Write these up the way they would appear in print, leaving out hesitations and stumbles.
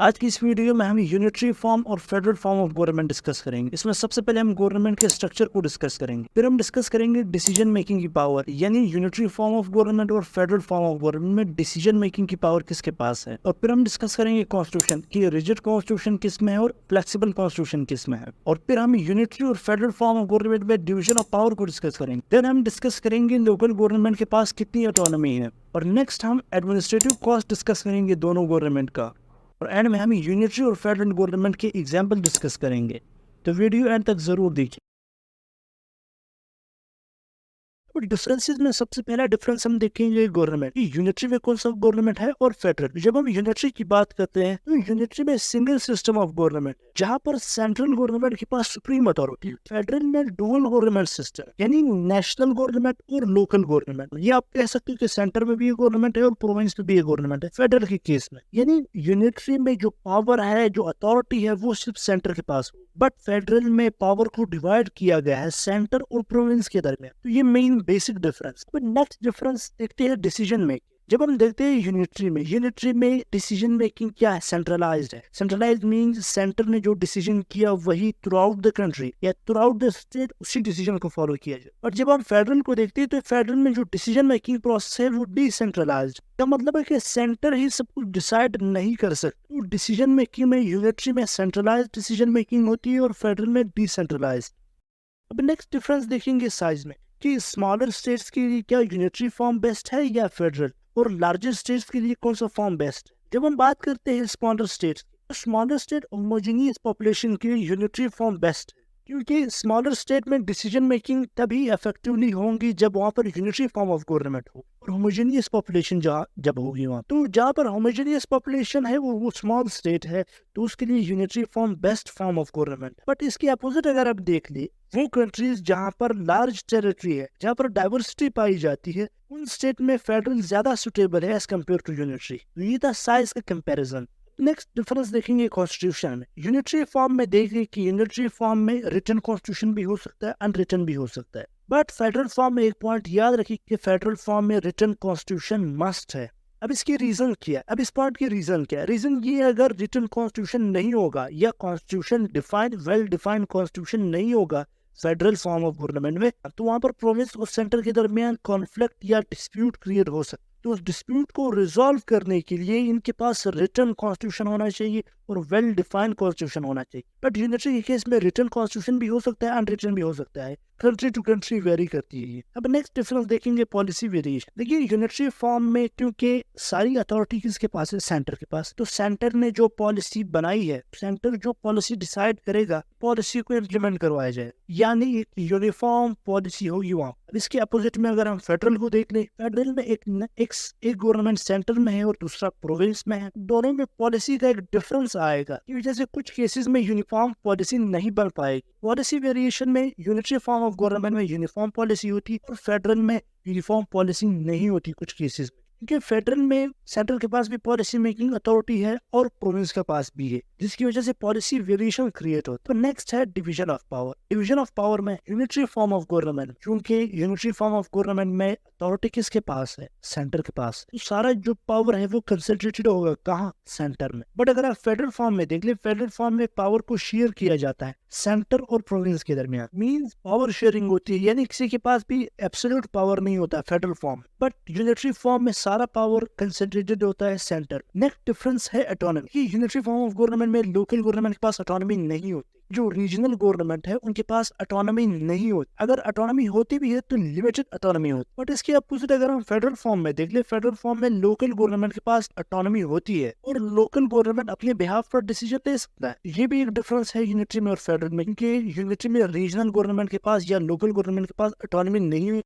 आज की इस वीडियो में हम यूनिटरी फॉर्म और federal form of government discuss करेंगे। इसमें सबसे पहले हम गवर्नमेंट के स्ट्रक्चर को डिस्कस करेंगे, फिर हम डिस्कस करेंगे डिसीजन मेकिंग की पावर, यानी यूनिटरी फॉर्म ऑफ गवर्नमेंट और फेडरल फॉर्म ऑफ गवर्नमेंट में डिसीजन मेकिंग की पावर किसके पास है, और फिर हम डिस्कस करेंगे कॉन्स्टिट्यूशन की रिजिड कॉन्स्टिट्यूशन किस में है और फ्लेक्सिबल कॉन्स्टिट्यूशन किस में है, और फिर हम यूनिटरी और फेडरल फॉर्म ऑफ गवर्नमेंट में डिवीजन ऑफ पावर को डिस्कस करेंगे। देन हम डिस्कस करेंगे लोकल गवर्नमेंट के पास कितनी ऑटोनॉमी है, और नेक्स्ट हम एडमिनिस्ट्रेटिव कॉस्ट डिस्कस करेंगे दोनों गवर्नमेंट का, और एंड में हम यूनिटरी और फेडरल गवर्नमेंट के एग्जाम्पल डिस्कस करेंगे। तो वीडियो एंड तक जरूर देखिए। डिफरेंसेस में सबसे पहला डिफरेंस हम देखेंगे गवर्नमेंट, यूनिटरी में कौन सा गवर्नमेंट है और फेडरल। जब हम यूनिटरी की बात करते हैं तो यूनिटरी में सिंगल सिस्टम ऑफ गवर्नमेंट, जहां पर सेंट्रल गवर्नमेंट के पास सुप्रीम अथॉरिटी। फेडरल में डुअल गवर्नमेंट सिस्टम, यानी नेशनल गवर्नमेंट और लोकल गवर्नमेंट। ये आप कह सकते हो कि सेंटर में भी एक गवर्नमेंट है और प्रोविंस में भी एक गवर्नमेंट है फेडरल के केस में। यानी यूनिटरी में जो पावर है, जो अथॉरिटी है, वो सिर्फ सेंटर के पास, बट फेडरल में पावर को डिवाइड किया गया है सेंटर और प्रोविंस के दरमियान। तो ये main basic difference. Next difference देखते हैं डिसीजन मेकिंग। जब हम देखते हैं यूनिटरी में डिसीजन मेकिंग क्या है, सेंट्रलाइज्ड है। सेंट्रलाइज्ड मींस सेंटर ने जो डिसीजन किया वही थ्रू आउट द कंट्री या थ्रू आउट द स्टेट उसी डिसीजन को फॉलो किया जाए। और जब हम फेडरल को देखते हैं तो फेडरल में जो डिसीजन मेकिंग प्रोसेस है वो डिसेंट्रलाइज्ड। का मतलब है कि सेंटर ही सब कुछ डिसाइड नहीं कर सकता। तो डिसीजन मेकिंग में यूनिटरी में सेंट्रलाइज्ड डिसीजन मेकिंग होती है और फेडरल में डिसेंट्रलाइज्ड। अब नेक्स्ट डिफरेंस देखेंगे साइज में, कि स्मॉलर स्टेट्स के लिए क्या यूनिटरी फॉर्म बेस्ट है या फेडरल, और लार्जर स्टेट्स के लिए कौन सा फॉर्म बेस्ट है। जब हम बात करते हैं स्मॉलर स्टेट्स, तो स्मॉलर स्टेट होमोजेनियस पॉपुलेशन के लिए यूनिटरी फॉर्म बेस्ट है, क्योंकि स्मॉलर स्टेट में डिसीजन मेकिंग तभी इफेक्टिवली होंगी जब वहाँ पर यूनिटरी फॉर्म ऑफ गवर्नमेंट हो और होमोजेनियस पॉपुलेशन जब होगी वहाँ। तो जहाँ पर होमोजेनियस पॉपुलेशन है वो स्मॉल स्टेट है, तो उसके लिए unitary form best form of government. But इसके अपोजिट अगर आप देख ले, वो कंट्रीज जहाँ पर लार्ज टेरिटरी है, जहाँ पर डाइवर्सिटी पाई जाती है, उन स्टेट में फेडरल ज्यादा सुटेबल है एज कम्पेयर टू यूनिटरी। ये था साइज का कंपैरिजन। नेक्स्ट डिफरेंस देखेंगे कॉन्स्टिट्यूशन में। यूनिटरी फॉर्म में देखिए कि यूनिटरी फॉर्म में रिटन कॉन्स्टिट्यूशन भी हो सकता है, अनरिटन भी हो सकता है। बट फेडरल फॉर्म में एक पॉइंट याद रखिए कि फेडरल फॉर्म में रिटन कॉन्स्टिट्यूशन मस्ट है। अब इसकी रीजन क्या है, अब इस पॉइंट की रीजन क्या है? रीजन ये है, अगर रिटन कॉन्स्टिट्यूशन नहीं होगा या constitution defined well defined constitution नहीं होगा फेडरल फॉर्म ऑफ गवर्नमेंट में, तो वहां पर प्रोविंस और सेंटर के दरमियान कॉन्फ्लिक्ट या डिस्प्यूट क्रिएट हो सकता है। तो उस डिस्प्यूट को रिजॉल्व करने के लिए इनके पास रिटन कॉन्स्टिट्यूशन होना चाहिए और वेल डिफाइंड कॉन्स्टिट्यूशन होना चाहिए। बट यूनिटरी के केस में रिटन कॉन्स्टिट्यूशन भी हो सकता है, अनरिटन भी हो सकता है, कंट्री टू कंट्री वेरी करती है। अब नेक्स्ट डिफरेंस देखेंगे पॉलिसी वेरिएशन। देखिए यूनिटरी फॉर्म में क्योंकि सारी अथॉरिटी किसके पास है, सेंटर के पास, तो सेंटर ने जो पॉलिसी बनाई है, सेंटर जो पॉलिसी डिसाइड करेगा, पॉलिसी को इम्प्लीमेंट करवाया जाए, यानी एक यूनिफॉर्म पॉलिसी होगी वहाँ। इसके अपोजिट में अगर हम फेडरल को देख लें, फेडरल में एक गवर्नमेंट सेंटर में है और दूसरा प्रोविंस में है, दोनों में पॉलिसी का एक डिफरेंस आएगा, की वजह से कुछ केसेस में यूनिफॉर्म पॉलिसी नहीं बन पाएगी। पॉलिसी वेरिएशन में यूनिटरी फॉर्म ऑफ गवर्नमेंट में यूनिफॉर्म पॉलिसी होती है और फेडरल में यूनिफॉर्म पॉलिसी नहीं होती कुछ केसेस में, क्योंकि फेडरल में सेंट्रल के पास भी पॉलिसी मेकिंग अथॉरिटी है और प्रोविंस के पास भी है, जिसकी वजह से पॉलिसी वेरिएशन क्रिएट हो। तो नेक्स्ट है division of power. Division of power में यूनिटरी फॉर्म ऑफ गवर्नमेंट, क्योंकि यूनिटरी फॉर्म ऑफ गवर्नमेंट में अथॉरिटी किसके पास है, सेंटर के पास, तो सारा जो पावर है वो कंसंट्रेटेड होगा कहाँ, सेंटर में। बट अगर आप फेडरल फॉर्म में देख ले, फेडरल फॉर्म में पावर को शेयर किया जाता है सेंटर और प्रोविंस के दरमियान, मींस पावर शेयरिंग होती है, यानी किसी के पास भी एब्सोल्यूट पावर नहीं होता federal form. But unitary form में सारा पावर कंसंट्रेटेड होता है सेंटर। नेक्स्ट डिफरेंस है autonomy. Unitary form of government में लोकल गवर्नमेंट के पास ऑटोनॉमी नहीं होती, जो रीजनल गवर्नमेंट है उनके पास ऑटोनॉमी नहीं होती। अगर ऑटोनॉमी होती भी है तो लिमिटेड ऑटोनॉमी होती। बट इसके अपोजिट अगर हम फेडरल फॉर्म में देख ले, फेडरल फॉर्म में लोकल गवर्नमेंट के पास ऑटोनॉमी होती है और लोकल गवर्नमेंट अपने बिहाफ पर डिसीजन ले सकता है। ये भी एक डिफरेंस है यूनिटरी में और फेडरल में, क्योंकि यूनिटरी में रीजनल गवर्नमेंट के पास या लोकल गवर्नमेंट के पास ऑटोनॉमी नहीं है।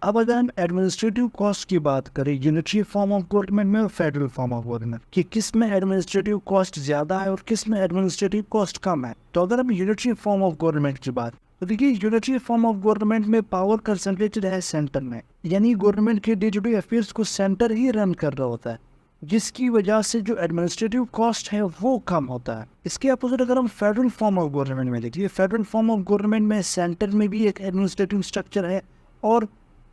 अब अगर हम एडमिनिस्ट्रेटिव कॉस्ट की बात करें यूनिटरी फॉर्म ऑफ गवर्नमेंट में और फेडरल फॉर्म ऑफ गवर्नमेंट, कि किस में एडमिनिस्ट्रेटिव कॉस्ट ज्यादा है और किस में एडमिनिस्ट्रेटिव कॉस्ट कम है, तो अगर हम यूनिटरी फॉर्म ऑफ गवर्नमेंट की बात, तो देखिए यूनिटरी फॉर्म ऑफ गवर्नमेंट में पावर कंसंट्रेटेड है सेंटर में, यानी गवर्नमेंट के डे टू डे अफेयर्स को सेंटर ही रन कर रहा होता है, जिसकी वजह से जो एडमिनिस्ट्रेटिव कॉस्ट है वो कम होता है। इसके अपोजिट अगर हम फेडरल फॉर्म ऑफ गवर्नमेंट में देखिए, फेडरल फॉर्म ऑफ गवर्नमेंट में सेंटर में भी एक एडमिनिस्ट्रेटिव स्ट्रक्चर है और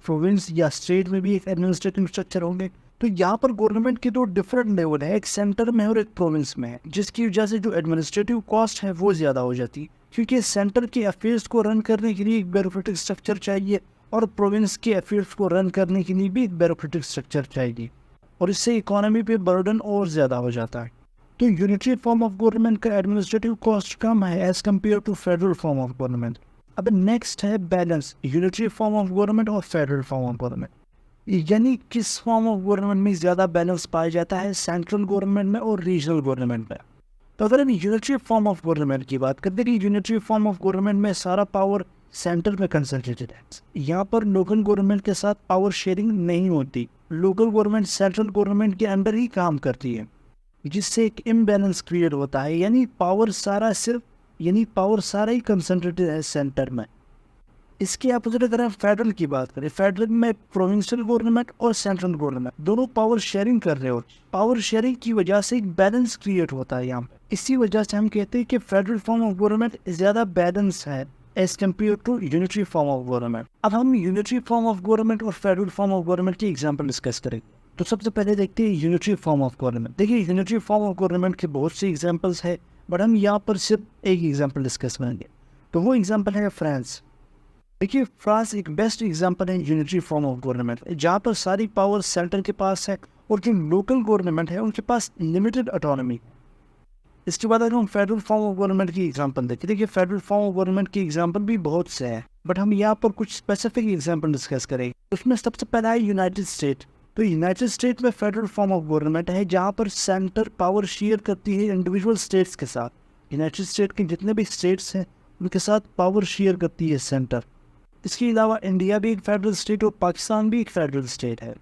प्रोविंस या स्टेट में भी एक एडमिनिस्ट्रेटिव स्ट्रक्चर होंगे, तो यहाँ पर गवर्नमेंट के दो डिफरेंट लेवल है, एक सेंटर में और एक प्रोविंस में है, जिसकी वजह से जो एडमिनिस्ट्रेटिव कॉस्ट है वो ज़्यादा हो जाती है, क्योंकि सेंटर के अफेयर्स को रन करने के लिए एक ब्यूरोक्रेटिक स्ट्रक्चर चाहिए और प्रोविंस के अफेयर्स को रन करने के लिए भी एक ब्यूरोक्रेटिक स्ट्रक्चर चाहिए, और इससे इकोनॉमी पे बर्डन और ज़्यादा हो जाता है। तो यूनिटरी फॉर्म ऑफ गवर्नमेंट का एडमिनिस्ट्रेटिव कॉस्ट कम है as compare to federal form of government. अब नेक्स्ट है balance unitary form of government और फेडरल फॉर्म ऑफ गवर्नमेंट, यानी किस फॉर्म ऑफ गवर्नमेंट में ज़्यादा बैलेंस पाया जाता है, सेंट्रल गवर्नमेंट में और रीजनल गवर्नमेंट में। तो अगर हम यूनिटरी फॉर्म ऑफ गवर्नमेंट की बात करते हैं कि यूनिटरी फॉर्म ऑफ गवर्नमेंट में सारा पावर सेंटर में कंसंट्रेटेड है, यहाँ पर लोकल गवर्नमेंट के साथ पावर शेयरिंग नहीं होती, लोकल गवर्नमेंट सेंट्रल गवर्नमेंट के अंडर ही काम करती है, जिससे एक इम्बैलेंस क्रिएट होता है, यानी पावर सारा ही कंसंट्रेटेड है सेंटर में। इसके अपोजिट अगर हम फेडरल की बात करें, फेडरल में प्रोविंशियल गवर्नमेंट और सेंट्रल गवर्नमेंट दोनों पावर शेयरिंग कर रहे हो, पावर शेयरिंग की वजह से एक बैलेंस क्रिएट होता है यहाँ पे। इसी वजह से हम कहते हैं कि फेडरल फॉर्म ऑफ गवर्नमेंट ज़्यादा बैलेंस है as compare to unitary form of government. अब हम यूनिटरी फॉर्म ऑफ गवर्नमेंट और फेडरल फॉर्म ऑफ गवर्नमेंट की एग्जाम्पल डिस्कस करेंगे। तो सबसे पहले देखते हैं यूनिटरी फॉर्म ऑफ गवर्नमेंट। देखिए यूनिटरी फॉर्म ऑफ गवर्नमेंट के बहुत से एग्जाम्पल्स है, बट हम यहाँ पर सिर्फ एक एग्जाम्पल डिस्कस करेंगे, तो वो एग्जाम्पल है फ्रांस। देखिए फ्रांस एक बेस्ट एग्जांपल है यूनिटरी फॉर्म ऑफ गवर्नमेंट, जहाँ पर सारी पावर सेंटर के पास है और जो लोकल गवर्नमेंट है उनके पास लिमिटेड ऑटोनॉमी। इसके बाद अगर हम फेडरल फॉर्म ऑफ गवर्नमेंट की एग्जांपल देखें, देखिए फेडरल फॉर्म ऑफ गवर्नमेंट की एग्जांपल भी बहुत से हैं, बट हम यहाँ पर कुछ स्पेसिफिक एग्जांपल डिस्कस करेंगे। उसमें सबसे पहला है यूनाइटेड स्टेट। तो यूनाइटेड स्टेट में फेडरल फॉर्म ऑफ गवर्नमेंट है, जहाँ पर सेंटर पावर शेयर करती है इंडिविजुअल स्टेट्स के साथ। यूनाइटेड स्टेट के जितने भी स्टेट्स हैं उनके साथ पावर शेयर करती है सेंटर। इसके अलावा इंडिया भी एक फेडरल स्टेट और पाकिस्तान भी एक फेडरल स्टेट है।